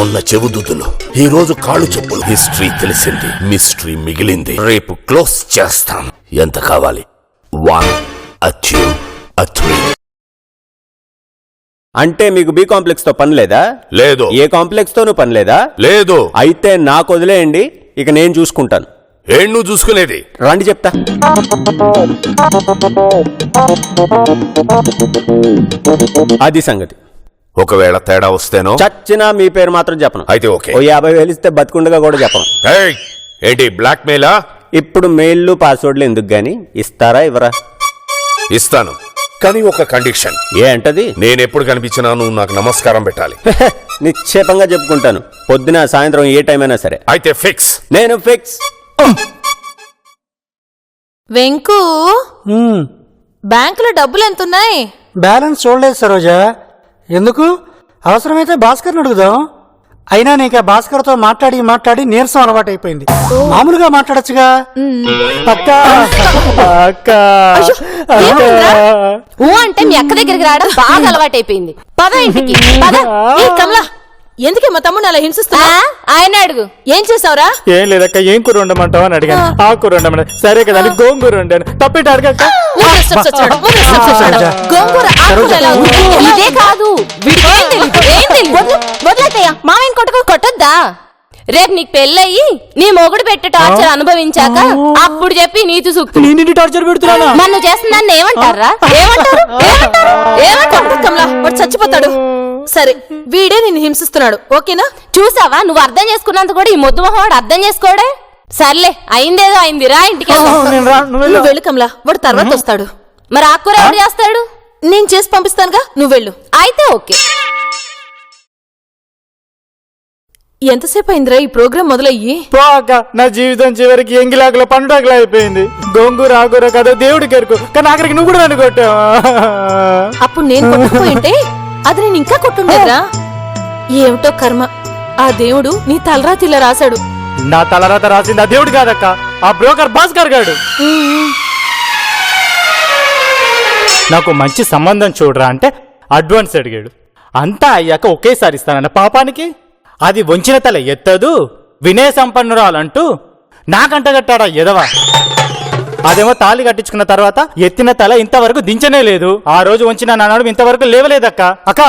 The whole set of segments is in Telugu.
మొన్న చెవుదుదులు, ఈ రోజు కాళ్ళు చెప్పులు. హిస్టరీ తెలిసింది, మిస్టరీ మిగిలింది. రేపు క్లోజ్ చేస్తాం. ఎంత కావాలి? 1, 2, 3. అంటే మీకు బి కాంప్లెక్స్ తో పని లేదా? లేదు. ఏ కాంప్లెక్స్ తోనూ పని లేదా? లేదు. అయితే నాకు వదిలేయండి, ఇక నేను చూసుకుంటాను. ఏం నువ్వు చూసుకునేది? రండి చెప్తా. అది సంగతి. ఒకవేళ తేడా వస్తేనో? చచ్చినా మీ పేరు మాత్రం చెప్పను. అయితే ఓకే. ఓ 50,000 ఇస్తే బతుకుండగా కూడా చెప్పను. ఏంటి బ్లాక్ మెయిలా? ఇప్పుడు మెయిల్లు పాస్వర్డ్లు ఎందుకు గాని, ఇస్తారా ఇవ్వరా? ఇస్తాను, కానీ ఒక కండిషన్. ఏ అంటది? నేనెప్పుడు కనిపించినా నువ్వు నాకు నమస్కారం పెట్టాలి. నిక్షేపంగా చెప్పుకుంటాను, పొద్దున సాయంత్రం ఏ టైం అయినా సరే. అయితే ఫిక్స్. నేను ఫిక్స్. వెంకు, బ్యాంకులో డబ్బులు ఎంతున్నాయి? బ్యాలెన్స్ చూడలేదు సరోజా. ఎందుకు? అవసరమైతే భాస్కర్ని అడుగుదాం. అయినా నీకు భాస్కర్తో మాట్లాడి నీరసం అలవాటు అయిపోయింది. మామూలుగా మాట్లాడచ్చుగా. ఊ అంటే మీ అక్క దగ్గరికి రావడం బాగా అలవాటైపోయింది. పద ఇంటికి పద. కమలా, ఎందుకే మా తమ్ముడు అలా హింసిస్తున్నా? ఆయన అడుగు. ఏం చేసావురా? ఏం లేదక్క, ఏం కూర ఉండమంటావు అని అడిగాను. ఆ కూర ఉండమని. సరే కదా అని గోంగూర వండాను. తప్పేట అడగక్క. ఇదే కాదు, వదిలేతయ్యా. మామయ్య కొట్టుకుని కొట్టొద్దా? రేపు నీకు పెళ్ళయి నీ మొగుడు పెట్టే టార్చర్ అనుభవించాక అప్పుడు చెప్పి నీతి సూక్తులు. నేను టార్చర్ పెడుతున్నా. నన్ను చేస్తుందని ఏమంటారా? ఏమంటారు? కమలా, వాడు చచ్చిపోతాడు. సరే, వీడే నిన్ను హింసిస్తున్నాడు, ఓకేనా? చూసావా, నువ్వు అర్థం చేసుకున్నంత కూడా ఈ మొద్దు మొహవాడు అర్థం చేసుకోడే. సర్లే, అయిందేదో అయింది, రా ఇంటికి. నువ్వు వెళ్ళు కమలా, వాడు తర్వాత వస్తాడు. మరి ఆకుకూర ఎవరు చేస్తాడు? నేను చేసి పంపిస్తానుగా, నువ్వు వెళ్ళు. అయితే ఓకే. ఎంతసేపు అయిందిరా ఈ ప్రోగ్రాం మొదలయ్యి? నా జీవితం చివరికి ఎంగిలాకుల పండుగలా అయిపోయింది. గోంగూర ఆగూర కదా దేవుడి కెరుకు, కానీ ఆఖరికి నువ్వు కూడా నన్ను కొట్టావా? అప్పుడు నేను కొట్టకపోయింటే అది నేను ఇంకా కొట్టుండేదా? ఏమిటో కర్మ, ఆ దేవుడు నీ తలరాతిలా రాశాడు. నా తలరాత రాసింది ఆ దేవుడు కాదక్క, ఆ బ్రోకర్ భాస్కర్ గాడు. నాకు మంచి సంబంధం చూడరా అంటే అడ్వాన్స్ అడిగాడు. అంతా అయ్యాక ఒకేసారి ఇస్తానన్న పాపానికి అది వంచిన తల ఎత్తదు, వినయ సంపన్నురాలంటూ నాకంటగట్టాడా ఎదవా. అదేమో తాళి కట్టించుకున్న తర్వాత ఎత్తిన తల ఇంతవరకు దించనే లేదు. ఆ రోజు వంచిన నాడు ఇంతవరకు లేవలేదక్క. అక్క,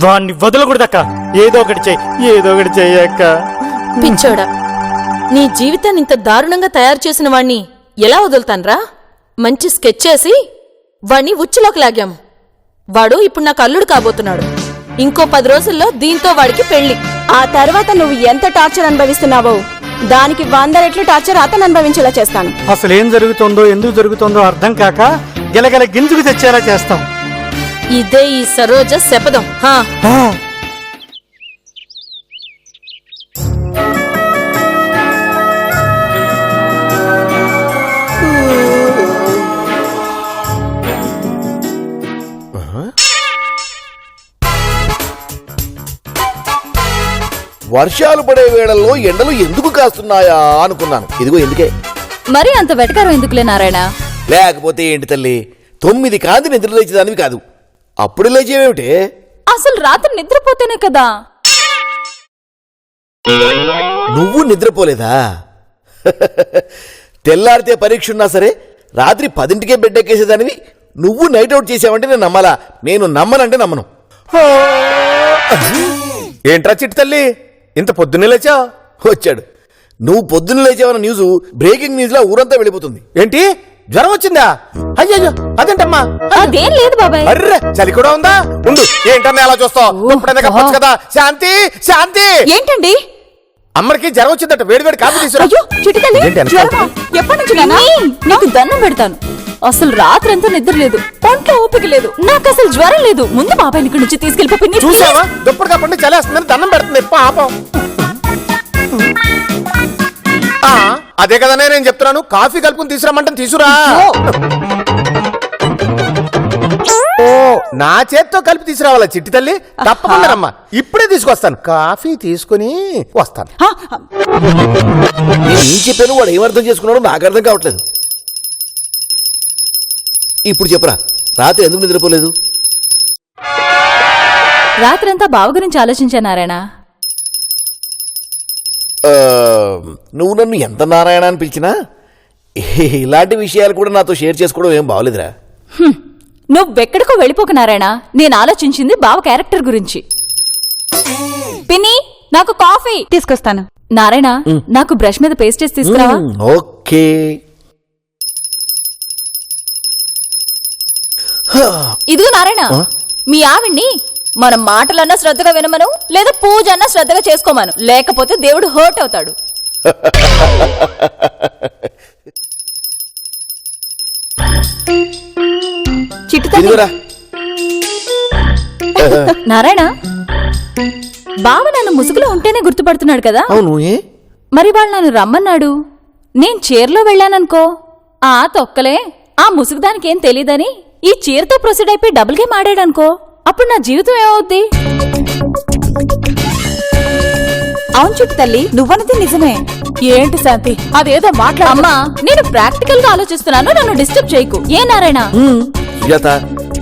వాణ్ణి వదలకూడదక్క. ఏదో ఒకటి చెయ్యి అక్క. పిచ్చోడా, నీ జీవితాన్ని ఇంత దారుణంగా తయారు చేసిన వాణ్ణి ఎలా వదులుతాన్రా? మంచి స్కెచ్ చేసి వాణ్ణి ఉచ్చులోకి లాగాం. వాడు ఇప్పుడు నాకు అల్లుడు కాబోతున్నాడు. ఇంకో 10 రోజుల్లో దీంతో వాడికి పెళ్లి. ఆ తర్వాత నువ్వు ఎంత టార్చర్ అనుభవిస్తున్నావో దానికి 100 రెట్లు టార్చర్ అతను అనుభవించేలా చేస్తాను. అసలు ఏం జరుగుతుందో ఎందుకు జరుగుతుందో అర్థం కాక గెలగల గింజుకు తెచ్చేలా చేస్తాం. ఇదే ఈ సరోజ శపథం. వర్షాలు పడే వేళల్లో ఎండలు ఎందుకు కాస్తున్నాయా అనుకున్నాను. ఇదిగో ఎందుకే. మరి అంత వెటకారం ఎందుకులే నారాయణ? లేకపోతే ఏంటి తల్లి, 9 కాంతి నిద్ర లేచేదానివి కాదు, అప్పుడు లేచేవేమిటే? అసలు రాత్రి నిద్రపోతేనే కదా. నువ్వు నిద్రపోలేదా? తెల్లారితే పరీక్ష ఉన్నా సరే రాత్రి 10ంటికే బెడ్ ఎక్కేసేదానివి. నువ్వు నైట్ అవుట్ చేసావంటే నేను నమ్మాలా? నేను నమ్మనంటే నమ్మను. ఏంట్రా చిట్టి తల్లి, ఇంత పొద్దున్నే లేచా? వచ్చాడు. నువ్వు పొద్దున్న లేచావన్న న్యూస్ బ్రేకింగ్ న్యూస్ లా ఊరంతా వెళ్ళిపోతుంది. ఏంటి, జ్వరం వచ్చిందా? అయ్యో, అదేంటమ్మా? అదేం లేదు బాబాయ్. అర్రే, చలి కూడా ఉందా? ఉండు, ఏంటన్నా అలా చూస్తావు? ఇప్పుడైనా చెప్పొచ్చు కదా. శాంతి, శాంతి. ఏంటండి? అమ్మకి జ్వరం వచ్చిందట, వేడివేడి కాఫీ తీసుకురా. ఎప్పటి నుంచి నీకు దండం పెడతాను. అసలు రాత్రంతా నిద్ర లేదు, ఒంట్లో ఓపిక లేదు, నాకు అసలు జ్వరం లేదు. ముందు బాబాయ్ ఇక్కడి నుంచి తీసుకెళ్ళిపోయి. చూసావా, దుప్పటి కప్పండి చలేస్తుందని దండం పెడుతుంది. పాపం. అదే కదా నేను చెప్తున్నాను, కాఫీ కలుపుని తీసుకురామంటే తీసుకురా. ఓ, నా చేత్తో కలిపి తీసుకురావాలా చిట్టి తల్లి? తప్పకుండా రమ్మా, ఇప్పుడే తీసుకొస్తాను. కాఫీ తీసుకుని వస్తాను. నేను ఏం చెప్పాను, వాడు ఏమర్థం చేసుకున్నాడో నాకు అర్థం కావట్లేదు. ఇప్పుడు చెప్పరా, రాత్రి ఎందుకు నిద్రపోలేదు? రాత్రంతా బావ గురించి ఆలోచించా నారాయణ. నువ్వు నన్ను ఎంత నారాయణ అని పిలిచినా ఇలాంటి విషయాలు కూడా నాతో షేర్ చేసుకోవడం ఏం బాగోలేదురా. నువ్వెక్కడికో వెళ్ళిపోక నారాయణ, నేను ఆలోచించింది బావ క్యారెక్టర్ గురించి. పిన్ని, నాకు కాఫీ తీసుకొస్తాను. నారాయణ, నాకు బ్రష్ మీద పేస్ట్ చేసి తీసుకురావా? ఓకే. ఇదిగో నారాయణ, మీ ఆవిడ్ని మనం మాటలన్నా శ్రద్ధగా వినమను, లేదా పూజ అన్నా శ్రద్ధగా చేసుకోమను, లేకపోతే దేవుడు హర్ట్ అవుతాడు. చిట్టు తల్లి. ఇదిగోరా. నారాయణ, బావ నన్ను ముసుగులో ఉంటేనే గుర్తుపడుతున్నాడు కదా, అవును. ఏ మరి వాళ్ళు నన్ను రమ్మన్నాడు, నేను చీరలో వెళ్ళాననుకో, ఆ తొక్కలే, ఆ ముసుగుదానికి ఏం తెలీదని ఈ చీరతో ప్రొసీడ్ అయిపోయి డబుల్ గేమ్ ఆడాడనుకో, అప్పుడు నా జీవితం ఏమవుద్ది? అవును చుట్టు తల్లి, నువ్వన్నది నిజమే. ఏంటి శాంతి అదేదో మాట్లాడమ్మా, నేను ప్రాక్టికల్ గా ఆలోచిస్తున్నాను, నన్ను డిస్టర్బ్ చేయకు. ఏ నారాయణ? సుజాత,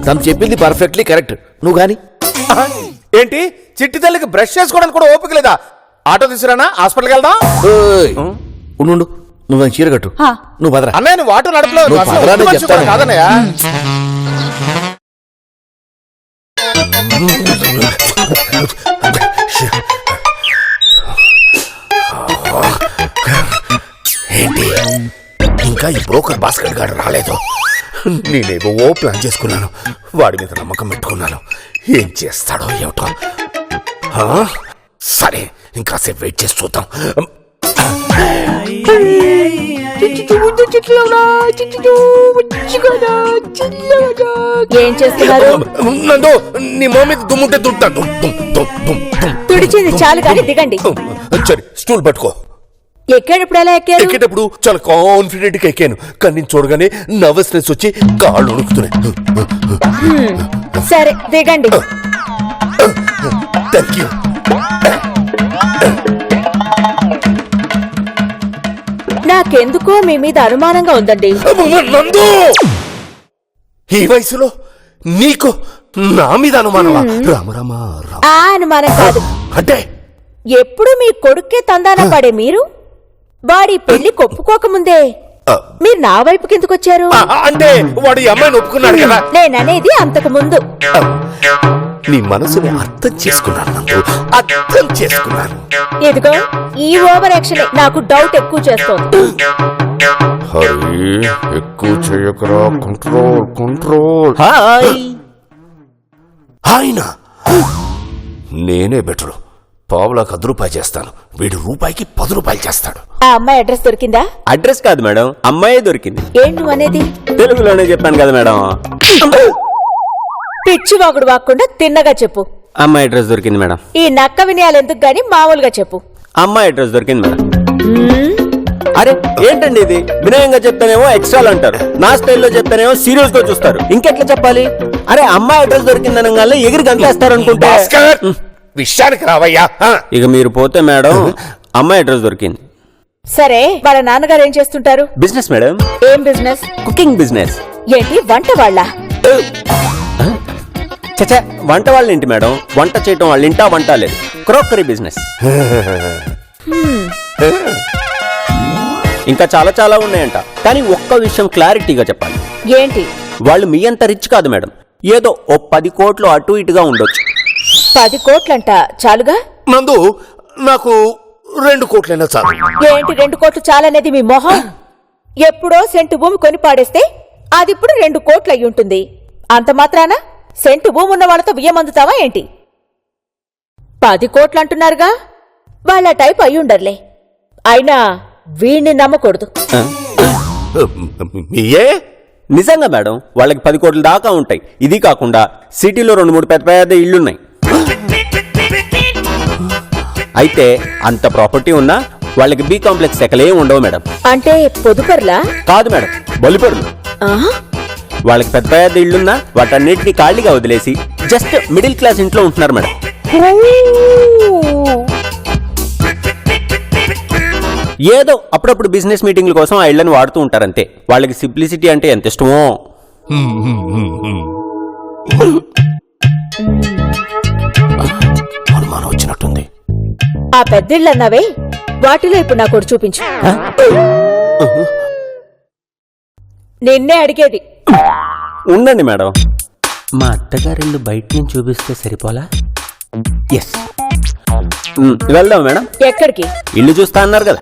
తను చెప్పింది పర్ఫెక్ట్లీ కరెక్ట్. నువ్వు గాని ఏంటి చిట్టి తల్లికి బ్రష్ చేసుకోవడానికి కూడా ఓపిక లేదా? ఆటో తీసుకురానా, హాస్పిటల్కి వెళ్దాం. ఉండు, నువ్వు చీర కట్టు. నువ్వు బదరా. అన్నయ్య, నువ్వు ఆటో నడపలో నువ్వు పదరానే చెప్తాను. కాదన్నయ్య. ఏంటి ఇంకా ఈ బ్రోకర్ భాస్కర్ గారు రాలేదు? నేనేవో ప్లాన్ చేసుకున్నాను, వాడి మీద నమ్మకం పెట్టుకున్నాను. ఏం చేస్తాడో ఏమిటో. సరే, ఇంకాసేపు వెయిట్ చేసి చూద్దాం. ఏం చేస్తున్నారు? నందు, నీ మొహం మీద దుమ్ముంటే దుంటా. తుడిచింది చాలు కానీ దిగండి. సరే, స్టూల్ పట్టుకో. ఎక్కేటప్పుడు ఎలా ఎక్కారు? ఎక్కేటప్పుడు చాలా కాన్ఫిడెంట్ గా ఎక్కాను, కానీ నేను చూడగానే నర్వస్నెస్ వచ్చి కాళ్ళు ఉణుకుతున్నాయి. సరే దిగండి. Thank you. నాకెందుకో మీ మీద అనుమానంగా ఉందండి. నందు, ఈ వయసులో నీకు నా మీద అనుమానమా? రామరామా రామ. ఆ అనుమానం కాదు, అంటే ఎప్పుడు మీ కొడుక్కే తందాన పడే మీరు వాడి పెళ్లి కొప్పుకోకముందే మీరు నా వైపుకి ఎందుకు వచ్చారు? అంటే వాడు ఈ అమ్మాయిని ఒప్పుకున్నాడు కదా. నేననేది అంతకు ముందు. నీ మనసుని అర్థం చేసుకున్నాను నందు, అర్థం చేసుకున్నాను. ఎదుగో ఈ ఓవర్ యాక్షన్ నాకు డౌట్ ఎక్కువ చేస్తోంది. హరి, ఎక్కువ చేయకరా. Control control. ఆయన నేనే బెటరు. పావులకు 10 రూపాయలు చేస్తాను, వీడు రూపాయికి 10 రూపాయలు చేస్తాడు. ఆ అమ్మాయి అడ్రస్ దొరికిందా? అడ్రస్ కాదు మేడం, అమ్మాయే దొరికింది. ఏంటి నువ్వు అనేది? తెలుగులోనే చెప్పాను కదా మేడం. పిచ్చి వాగుడు వాక్కుండా తిన్నగా చెప్పు. అమ్మాయి అడ్రస్ దొరికింది మేడం. ఈ నక్క వినయాలు ఎందుకు గాని మామూలుగా చెప్పు. అమ్మాయి అడ్రస్ దొరికింది మేడం. అరే ఏంటండి ఇది, వినయంగా చెప్తానేమో ఎక్స్ట్రాలు అంటారు, నా స్టైల్లో చెప్తానేమో సీరియస్ గా చూస్తారు. ఇంకెట్లా చెప్పాలి? అరే అమ్మాయి అడ్రస్ దొరికిందనగానే ఎగిరి గంటేస్తారు అనుకుంటే. విషయానికి రావయ్యా. ఇక మీరు పోతే మేడం, అమ్మాయి అడ్రస్ దొరికింది. సరే, వాళ్ళ నాన్నగారు ఏం చేస్తుంటారు? Business madam. ఏం బిజినెస్? Cooking business. ఏంటి, వంట వాళ్ళ? చచ్చా, వంట వాళ్ళ ఇంటి మేడం, వంట చేయటం వాళ్ళ ఇంటా వంట లేదు, క్రోకరీ బిజినెస్. ఇంకా చాలా చాలా ఉన్నాయంట, కానీ ఒక్క విషయం క్లారిటీగా చెప్పాలి. ఏంటి? వాళ్ళు మీ అంత రిచ్ కాదు మేడం, ఏదో ఓ 10 కోట్లు అటు ఇటుగా ఉండొచ్చు. 10 కోట్లంట చాలుగా? నందు, నాకు 2 కోట్లైనా చాలు. ఏంటి 2 కోట్లు చాలనేది మీ మొహం? ఎప్పుడో సెంటు భూమి కొని పాడేస్తే అది ఇప్పుడు 2 కోట్లు అయి ఉంటుంది. అంత మాత్రాన సెంటు భూమి ఉన్న వాళ్ళతో బియ్యమందుతావా ఏంటి? 10 కోట్లు అంటున్నారుగా, వాళ్ళ టైప్ అయ్యుండర్లే. అయినా వీణ్ణి నమ్మకూడదు. ఏ నిజంగా మేడం, వాళ్ళకి 10 కోట్ల దాకా ఉంటాయి. ఇది కాకుండా సిటీలో 2-3 పెద్ద పెద్ద ఇళ్లున్నాయి. అయితే అంత ప్రాపర్టీ ఉన్నా వాళ్ళకి బి కాంప్లెక్స్ ఎక్కలేం ఉండవు మేడం. అంటే పొదుపర్లా? కాదు మేడం, బలిపరులు. వాళ్ళకి పెద్ద పెద్ద ఇళ్లున్నా వాటన్నిటిని ఖాళీగా వదిలేసి జస్ట్ మిడిల్ క్లాస్ ఇంట్లో ఉంటున్నారు మేడం. ఏదో అప్పుడప్పుడు బిజినెస్ మీటింగ్ల కోసం ఆ ఇళ్లను వాడుతూ ఉంటారంతే. వాళ్ళకి సింప్లిసిటీ అంటే ఎంత ఇష్టమో. అనుమానం వచ్చినట్టుంది. ఆ పెద్దిళ్ళన్నావే వాటిలో ఇప్పుడు నాకు ఒకటి చూపించు. నిన్నే అడిగేది. ఉండండి మేడం, మా అత్తగారిల్లు బయట నుంచి చూపిస్తే సరిపోలా? ఎస్, వెళ్దాం మేడం. ఎక్కడికి? ఇల్లు చూస్తా అన్నారు కదా.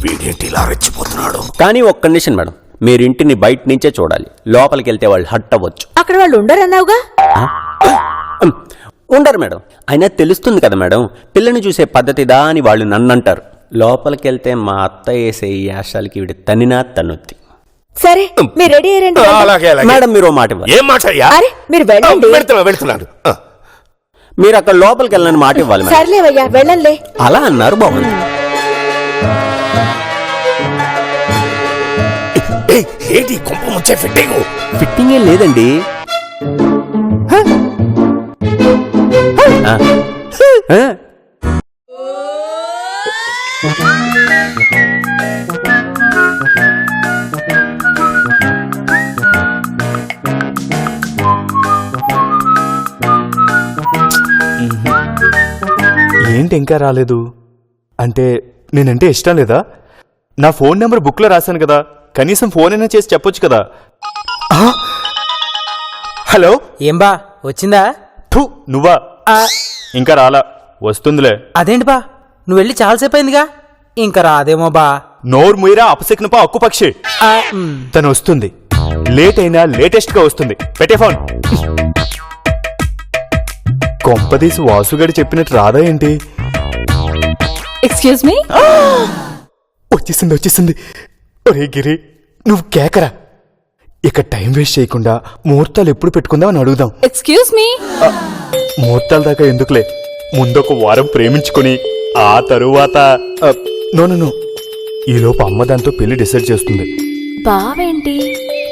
వీడేంటి ఇలా రెచ్చిపోతున్నాడు? కానీ ఒక్క కండిషన్ మేడం, మీరు ఇంటిని బయట నుంచే చూడాలి, లోపలికి వెళ్తే వాళ్ళు హట్ అవ్వచ్చు. అక్కడ వాళ్ళు ఉండరన్నావుగా. ఉండరు మేడం, అయినా తెలుస్తుంది కదా మేడం, పిల్లని చూసే పద్ధతిదా అని వాళ్ళు నన్ను అంటారు. లోపలికి వెళ్తే మా అత్త వేసే ఈ యాశాలకి వీడి తనినా తన్నుద్ది. సరే మీరు రెడీ అయ్యారండి. అలాగే అలాగే. మేడం మీరు ఓ మాట ఇవ్వాలి. ఏం మాట అయ్యా? అరే మీరు వెళ్ళండి. వెళ్తున్నాడు. మీరు అక్కడ లోపలికి వెళ్ళని మాట ఇవ్వాలి మేడం. సర్లేవయ్యా వెళ్ళంలే. అలా అన్నారు, బాగుంది. ఏంటి కుంప ముచ్చే ఫిట్టింగ్? ఫిట్టింగ్ ఏం లేదండి. ఏంటి ఇంకా రాలేదు? అంటే నేనంటే ఇష్టం లేదా? నా ఫోన్ నెంబర్ బుక్లో రాశాను కదా, కనీసం ఫోన్ అయినా చేసి చెప్పొచ్చు కదా. హలో, ఏం బా వచ్చిందా? థూ, నువ్వా? ఇంకా రాలా, వస్తుందిలే. అదేంటి బా, నువ్వు వెళ్ళి చాలాసేపు అయిందిగా, ఇంకా రాదేమో బా. నోరు ముయిరా అపశకునపా అక్కుపక్షి. తను వస్తుంది, లేట్ అయినా లేటెస్ట్ గా వస్తుంది. పెట్టే ఫోన్. కొంపదీసి వాసుగాడి చెప్పినట్టు రాదా ఏంటి? Excuse me. వచ్చేసింది. ఒరే గిరి, నువ్వు కేకరా. ఇక టైం వేస్ట్ చేయకుండా ముహూర్తాలు ఎప్పుడు పెట్టుకుందాం అని అడుగుదాం. Excuse me. ముహూర్తాల దాకా ఎందుకులే, ముందొక వారం ప్రేమించుకుని ఆ తరువాత నో ఈలోపు అమ్మ దాంతో పెళ్లి డిసైడ్ చేస్తుంది. బావేంటి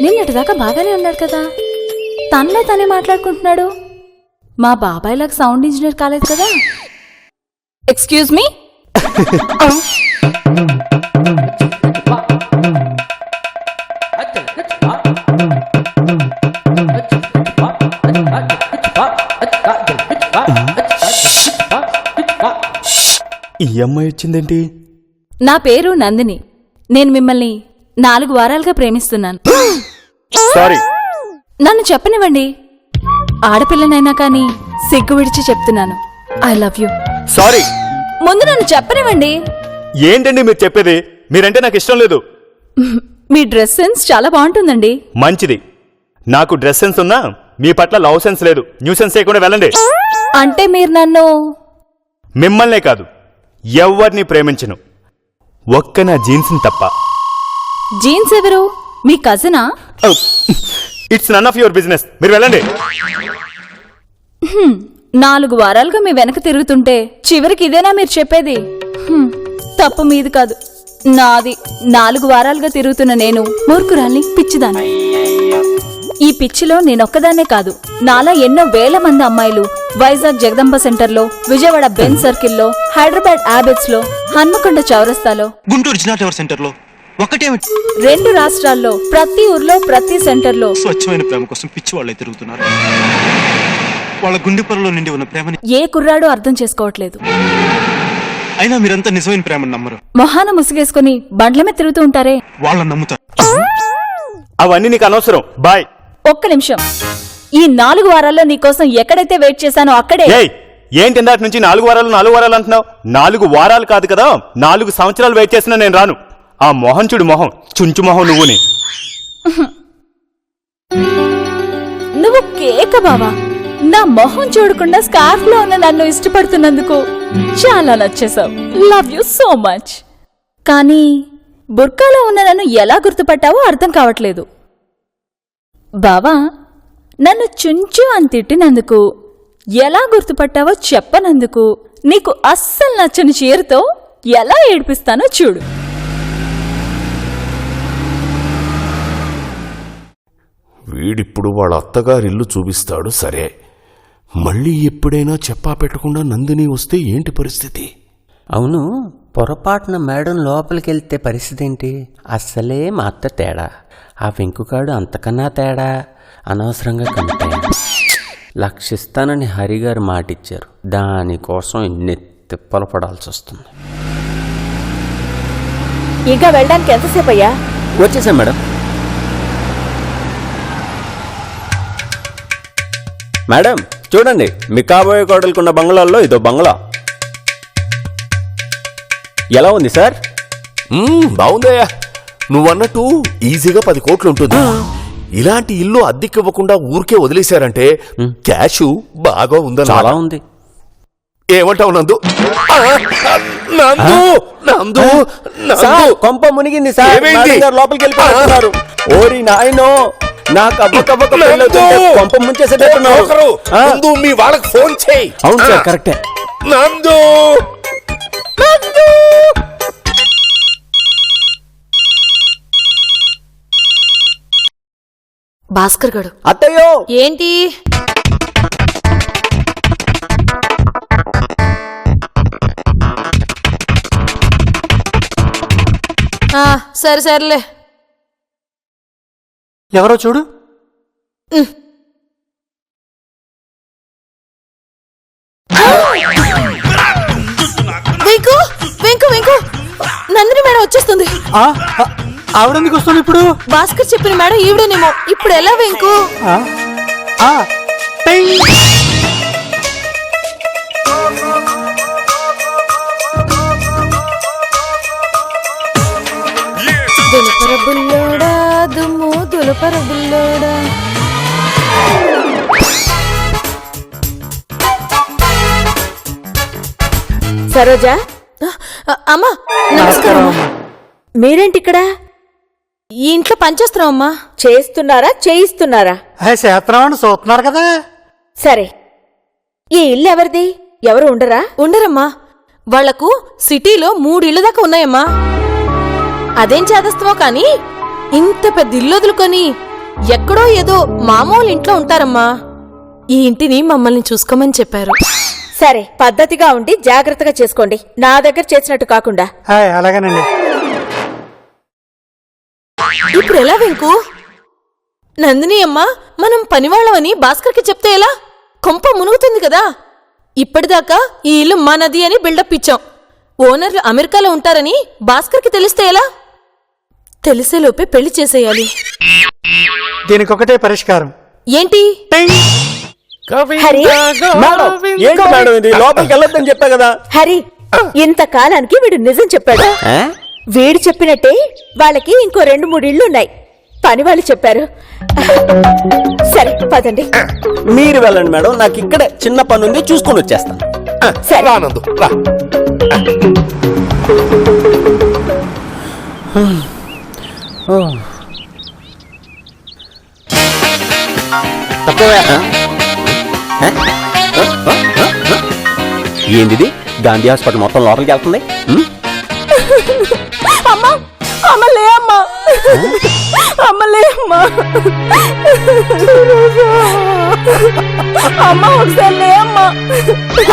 నిన్నటిదాకా బాగానే ఉన్నాడు కదా, తనలో తనే మాట్లాడుకుంటున్నాడు. మా బాబాయ్ లాగా సౌండ్ ఇంజనీర్ కాలేదు కదా. Excuse me. ఈ అమ్మాయి వచ్చిందేంటి? నా పేరు నందిని. నేను మిమ్మల్ని 4 వారాలుగా ప్రేమిస్తున్నాను. సారీ. నన్ను చెప్పనివ్వండి. ఆడపిల్లనైనా కానీ సిగ్గు విడిచి చెప్తున్నాను, ఐ లవ్ యూ. సారీ. ముందు నన్ను చెప్పనివ్వండి. ఏంటండి మీరు చెప్పేది? మీరంటే నాకు ఇష్టం లేదు. మీ డ్రెస్ సెన్స్ చాలా బాగుంటుందండి. మంచిది. నాకు డ్రెస్ సెన్స్ ఉన్నా మీ పట్ల లవ్ సెన్స్ లేదు. న్యూ సెన్స్ చేయకుండా వెళ్ళండి. అంటే మీరు నన్ను... మిమ్మల్నే కాదు, ఎవరిని ప్రేమించను, ఒక్క నా జీన్స్ని తప్ప. జీన్స్ ఎవరు? మీ కజినా? It's none of your business. మీరు వెళ్ళండి. 4 వారాలుగా మీ వెనక తిరుగుతుంటే చివరికి ఇదేనా మీరు చెప్పేది? తప్పు మీది కాదు, నాది. 4 వారాలుగా తిరుగుతున్న నేను మూర్ఖురాల్ని, పిచ్చిదాన్ని. ఈ పిచ్చిలో నేనొక్కదాన్నే కాదు, నాలా ఎన్నో వేల మంది అమ్మాయిలు వైజాగ్ జగదంబ సెంటర్లో, విజయవాడ బెన్ సర్కిల్లో, హైదరాబాద్ ఆబిడ్స్ లో, హన్మకొండ చౌరస్తాలో, గుంటూరు జిల్లా టవర్ సెంటర్లో, ఒకటేమిటి 2 రాష్ట్రాల్లో, ప్రతి ఊర్లో, ప్రతి సెంటర్లో స్వచ్ఛమైన ప్రేమ కోసం పిచ్చి వాళ్ళే తిరుగుతున్నారు. వాళ్ళ గుండె పొరలో నిండి ఉన్న ప్రేమని ఏ కుర్రాడో అర్థం చేసుకోవట్లేదు. అయినా మీరంతా నిజమైన ప్రేమను నమ్మరు. మొహాన ముసుగేసుకుని బండ్ల మీద తిరుగుతూ ఉంటారే, వాళ్ళని నమ్ముతారు. అవన్నీ నీకు అనవసరం. బాయ్. ఒక్క నిమిషం. ఈ 4 వారాల్లో నీకోసం ఎక్కడైతే వెయిట్ చేశానో అక్కడే... ఏంటి ఇందాక నుంచి 4 వారాలు అంటున్నావు? 4 వారాలు కాదు కదా, 4 సంవత్సరాలు వెయిట్ చేసినా నేను రాను. ఆ మొహం చూడు, మొహం చుంచు మొహం నువ్వుని. నువ్వు కేక బావా. నా మొహం చూడకుండా స్కార్ఫ్ లో ఉన్న నన్ను ఇష్టపడుతున్నందుకు చాలా నచ్చేశావు. Love you so much. కానీ బుర్కాలో ఉన్న నన్ను ఎలా గుర్తుపట్టావో అర్థం కావట్లేదు. బావా, నన్ను చుంచు అని తిట్టినందుకు, ఎలా గుర్తుపట్టావో చెప్పనందుకు, నీకు అస్సలు నచ్చని చీరతో ఎలా ఏడిపిస్తానో చూడు. వీడిప్పుడు వాళ్ళ అత్తగారిల్లు చూపిస్తాడు. సరే, మళ్ళీ ఎప్పుడైనా చెప్పా పెట్టకుండా నందిని వస్తే ఏంటి పరిస్థితి? అవును, పొరపాటున మేడం లోపలికి వెళ్తే పరిస్థితి ఏంటి? అస్సలే మా అత్త తేడా, ఆ వెంకుకాడు అంతకన్నా తేడా. అనవసరంగా కనిపాను. లక్షిస్తానని హరిగారు మాటిచ్చారు, దానికోసం ఇన్ని తిప్పలు పడాల్సి వస్తుంది. ఇంకా వెళ్ళడానికి ఎంతసేపు అయ్యా? వచ్చేసాం మేడం. మేడం చూడండి, మీ కాబోయే కోడలుకున్న బంగ్లాల్లో ఇదో బంగ్లా. ఎలా ఉంది సార్? బాగుందయ్యా. నువ్వన్నట్టు ఈజీగా 10 కోట్లు ఉంటుంది. ఇలాంటి ఇల్లు అద్దెకివ్వకుండా ఊరికే వదిలేశారంటే క్యాష్ బాగా ఉందని. చాలా ఉంది. ఏమంటావు నందు? నందు నందు సార్, కొంప మునిగింది సార్. ఏమైంది? మేడం గారు లోపలికి వెళ్ళిపోతున్నారు. ఓరి నాయనో, నాకు అవ్వకవ్వక పెళ్ళవుతుంటే కొంప ముంచేసేటట్టున్నావు. నందు, మీ వాళ్ళకి ఫోన్ చేయి. అవును సార్, కరెక్టే. నందు నందు భాస్కర్ గడు. అత్తయ్యో, ఏంటి? సరే సరేలే. ఎవరో చూడు. వెంకు వెంకు వెంకు, నందిని మేడం వచ్చేస్తుంది. ఆవిడెందుకు వస్తుంది ఇప్పుడు? భాస్కర్ చెప్పిన మేడం ఈవిడేనేమో. ఇప్పుడు ఎలా వెంకు? దులపర బుల్లోడా దుమ్ము దులపర బుల్లోడా. సరోజా, అమ్మా నమస్కారం. మీరేంటి ఇక్కడ? ఈ ఇంట్లో పనిచేస్తున్నాం అమ్మా. చేస్తున్నారా చేయిస్తున్నారా? చేస్తున్నామని చూస్తున్నారు కదా. సరే, ఈ ఇల్లు ఎవరిది? ఎవరు ఉండరా? ఉండరమ్మా. వాళ్లకు సిటీలో 3 ఇళ్ల దాకా ఉన్నాయమ్మా. అదేం చేదస్తామో కానీ ఇంత పెద్ద ఇల్లు వదులుకొని ఎక్కడో ఏదో మామూలు ఇంట్లో ఉంటారమ్మా. ఈ ఇంటిని మమ్మల్ని చూసుకోమని చెప్పారు. సరే, పద్ధతిగా ఉండి జాగ్రత్తగా చేసుకోండి. నా దగ్గర చేసినట్టు కాకుండా. అలాగేనండి. ఇప్పుడు ఎలా వెంకు? నందిని అమ్మా, మనం పనివాళ్ళమని భాస్కర్కి చెప్తే ఎలా? కొంప మునుగుతుంది కదా. ఇప్పటిదాకా ఈ ఇల్లు మనది అని బిల్డప్ ఇచ్చాం. ఓనర్లు అమెరికాలో ఉంటారని భాస్కర్కి తెలిస్తే ఎలా? తెలిసేలోపే పెళ్లి చేసేయాలి. దీనికి ఒకటే పరిష్కారం. ఏంటి? హరి, మేడం ఏంటి మేడం ఇది? లోపలికి వెళ్ళొద్దని చెప్పా కదా. హరి, ఇంతకాలానికి వీడు నిజం చెప్పాడు. వీడు చెప్పినట్టే వాళ్ళకి ఇంకో 2-3 ఇళ్లున్నాయి. పని వాళ్ళు చెప్పారు. సరే పదండి. మీరు వెళ్ళండి మేడం, నాకు ఇక్కడే చిన్న పని ఉంది, చూసుకొని వచ్చేస్తాను. సరే రా నందు రా. ఏంది గాంధీ హాస్పిటల్ మొత్తం లోపలికి వెళ్తుంది? అమ్మా అమ్మలే అమ్మా, అమ్మలే అమ్మా, అమ్మ ఒకసారి లే అమ్మా.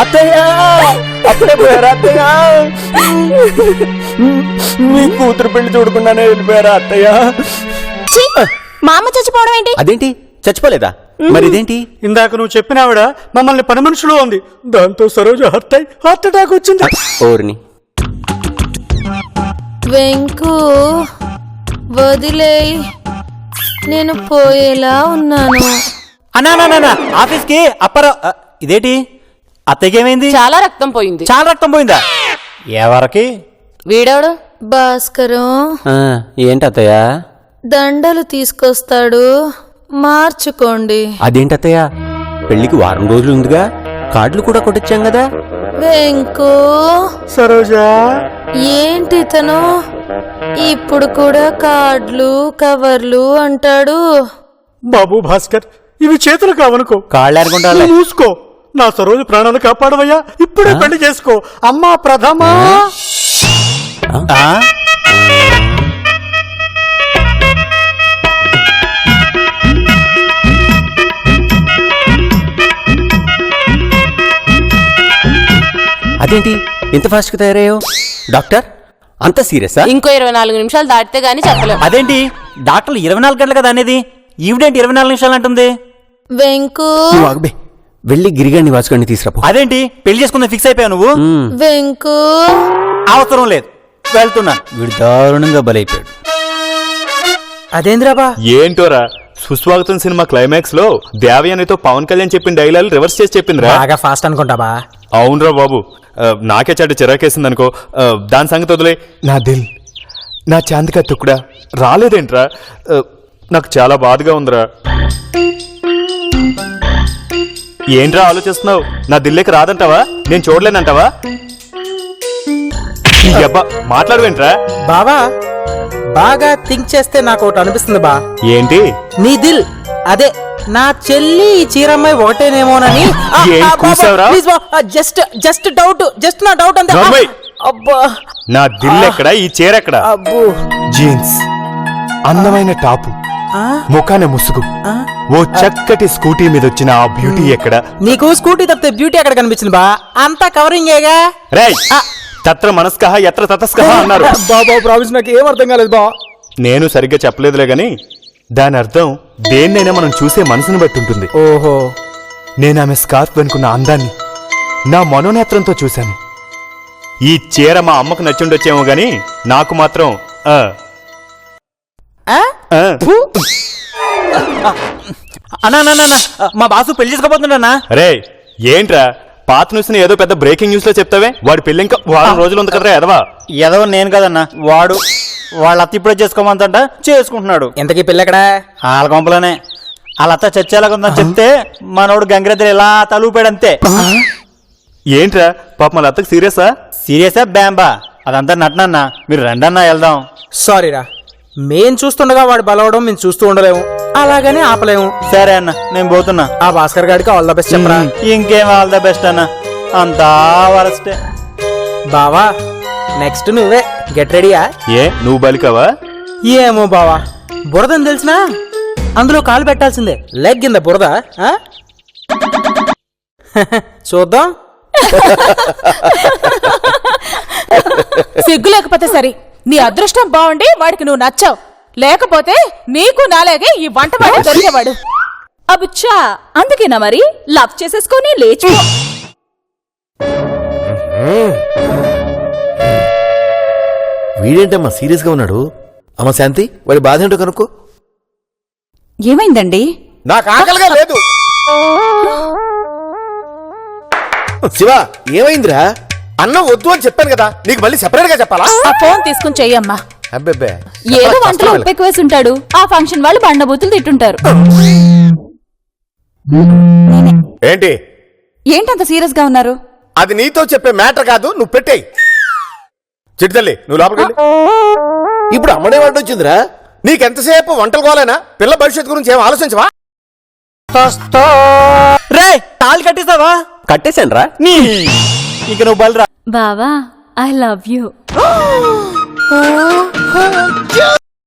అత్తయ్య అప్పుడే పోయారా అత్తయ్య? మీ కూతురు పెళ్లి చూడకుండానే వెళ్ళిపోయారా అత్తయ్య? మా అమ్మ చచ్చిపోవడం ఏంటి? అదేంటి, చచ్చిపోలేదా? మరి ఇదేంటి? ఇందాక నువ్వు చెప్పిన ఆవిడ మమ్మల్ని పని మనుషులు ఉంది. దాంతో సరోజ హార్ట్ అటాక్ వచ్చింది. ఓర్ని వెంకు, వదిలేయ్, నేను పోయేలా ఉన్నాను. అన్నా ఆఫీస్ కి అప్పర. ఇదేంటి అత్తయ్యకి ఏమైంది? చాలా రక్తం పోయింది. చాలా రక్తం పోయిందా? ఎవరికి? వీడెవడు? భాస్కరం ఏంటి అత్తయ్య? దండలు తీసుకొస్తాడు, మార్చుకోండి. అదేంటి అత్తయ్య, పెళ్లికి వారం రోజులు ఉందిగా, కార్డులు కూడా కొట్టొచ్చాం కదా. వెంకు, సరోజా ఏంటి తను ఇప్పుడు కూడా కార్డులు కవర్లు అంటాడు? బాబు భాస్కర్, ఇవి చేతులు కావనుకో, కాళ్ళు అనుకుంటా. మూసుకో. నా సరోజ ప్రాణాలు కాపాడవయ్యా. ఇప్పుడే పెళ్లి చేసుకో. అమ్మా ప్రథమా. అదేంటి ఇంత ఫాస్ట్ గా తయారయ్యో? డాక్టర్ అంత సీరియసా? ఇంకో 24 నిమిషాలు దాటితే గానీ చెప్పలేం. అదేంటి డాక్టర్లు 24 గంటలు కదా అనేది, ఈవిడేంటి 24 నిమిషాలు అంటుంది? వెంకు, నువ్వు ఆగబే, వెళ్ళి గిరిగాడిని వాచుకొని తీసుకురాపో. అదేంటి పెళ్లి చేసుకుందా ఫిక్స్ అయిపోయావు నువ్వు? వెంకు, అవసరం లేదు. వెళ్తున్నా. వీడు దారుణంగా బలైపోయాడు. అదేంద్రాబా ఏంటోరా సుస్వాగతం సినిమా క్లైమాక్స్ లో దేవయానితో పవన్ కళ్యాణ్ చెప్పిన డైలాగ్ రివర్స్ చేసి చెప్పిందిరా. బాగా ఫాస్ట్ అనుకుంటాబా? అవునరా బాబు, నాకే చెడ్డ చిరాకేసింది అనుకో. దాని సంగతి వదిలే. నా దిల్, నా చాందికా తుక్కుడా రాలేదేంట్రా? నాకు చాలా బాధగా ఉందిరా. ఏంట్రా ఆలోచిస్తున్నావు? నా దిల్లేకి రాదంటావా? నేను చూడలేనంటావా? మాట్లాడవేంట్రా? బావా బాగా థింక్ చేస్తే నాకు ఒకటి అనిపిస్తుంది బా. ఏంటి? నీ దిల్ అదే నా చెల్లి ఈ చీరమ్మాయి ఒకటేనేమోనని. ఏం కూసావురా? జస్ట్ డౌట్, జస్ట్ నా డౌట్ అంతే. నోర్మై. అబ్బా నా దిల్ ఎక్కడ, ఈ చీర ఎక్కడ? అబ్బో. జీన్స్, అందమైన టాపు, ముఖాన ముసుగు, ఓ చక్కటి స్కూటీ మీద వచ్చిన ఆ బ్యూటీ ఎక్కడ? నీకు స్కూటీ తప్పితే బ్యూటీ ఎక్కడ కనిపించింది బా? అంతా కవరింగేగా. రేయ్, తత్ర మనస్కహ యత్ర తతస్కహ అన్నారు. బాబా ప్రామిస్ నాకు ఏం అర్థం కాలేదు బా. నేను సరిగ్గా చెప్పలేదులే గాని దాని అర్థం దేన్నైనా మనం చూసే మనసును బట్టి ఉంటుంది. ఓహో. నేను ఆమె స్కార్ఫ్ వెనుకున్న అందాన్ని నా మనోనేత్రంతో చూశాను. ఈ చీర మా అమ్మకు నచ్చుండొచ్చేమో గాని నాకు మాత్రం అన్నా మా బాసు పెళ్లి చేసుకోబోతున్నాడన్నా. రే ఏంట్రా పాత న్యూస్ ని ఏదో పెద్ద బ్రేకింగ్ న్యూస్ లో చెప్తావే? వాడి పెళ్లి ఇంకా వారం రోజులు ఉంది కదరా ఎదవా. ఏదో నేను కదన్నా, వాడు వాళ్ళ అత్త ఇప్పుడే చేసుకోమంతంట చేసుకుంటున్నాడు. ఇంతకీ పెళ్ళి ఎక్కడా? వాళ్ళ కొంపలోనే. వాళ్ళ అత్త చచ్చేలాగుందని చెప్తే మనోడు గంగిరెద్దులు ఇలా తలూపాడంతే. ఏంట్రా పాప మన అత్తకు సీరియసా? సీరియసా బ్యాంబా? అదంతా నటనన్నా. మీరు రెండన్నా వెళ్దాం. సారీరా, మేం చూస్తుండగా వాడు బలవడం మేము చూస్తూ ఉండలేము, అలాగని ఆపలేము. సరే అన్న, నేను పోతున్నా. ఆ భాస్కర్ గారికి ఆల్ ద బెస్ట్ చెప్పరా. ఇంకేం ఆల్ ద బెస్ట్ అన్న, అంతా వరస్టే. బావా నెక్స్ట్ నువ్వే, గెట్ రెడీయా? ఏ నువ్వు బలికావా? ఏమో బావా, బురదని తెలిసినా అందులో కాలు పెట్టాల్సిందే. లెగ్ కింద బురద. చూద్దాం. సిగ్గు లేకపోతే సరి. నీ అదృష్టం బాగుండి వాడికి నువ్వు నచ్చావు, లేకపోతే నీకు నాలాగే ఈ వంట వాడు దొరికేవాడు. అబుచ్చా, అందుకేనా మరి లవ్ చేసేసుకొని లేచిపో. వీడేంటమ్మా సీరియస్ గా ఉన్నాడు? అమ్మ శాంతి, వాడి బాధ ఏంటో కనుక్కో. ఏమైందండి? నాకు ఆకలిగా లేదు. శివ ఏమైందిరా? అన్నం వద్దు అని చెప్పాను కదా, నీకు మళ్ళీ సెపరేట్ గా చెప్పాలా? ఆ ఫోన్ తీసుకుని చెయ్యమ్మా. అబ్బెబ్బే, ఏదో వంటలో ఉప్పు ఎక్కువేసి ఉంటాడు. ఆ ఫంక్షన్ వాళ్ళు బండబూతులు తిట్టుంటారు. ఏంటి ఏంటంత సీరియస్ గా ఉన్నారు? అది నీతో చెప్పే మ్యాటర్ కాదు, నువ్వు పెట్టేయి. చిట్టితల్లి నువ్వు లోపలికి. ఇప్పుడు అమ్మడే వాడు వచ్చిందిరా. నీకెంతసేపు వంటలు కోలేనా? పిల్ల భవిష్యత్తు గురించి ఏం ఆలోచించవా? రే తాళి కట్టేసావా? కట్టేశాను రా. ఇక నువ్వు బలరా. బావా, ఐ లవ్ యూ.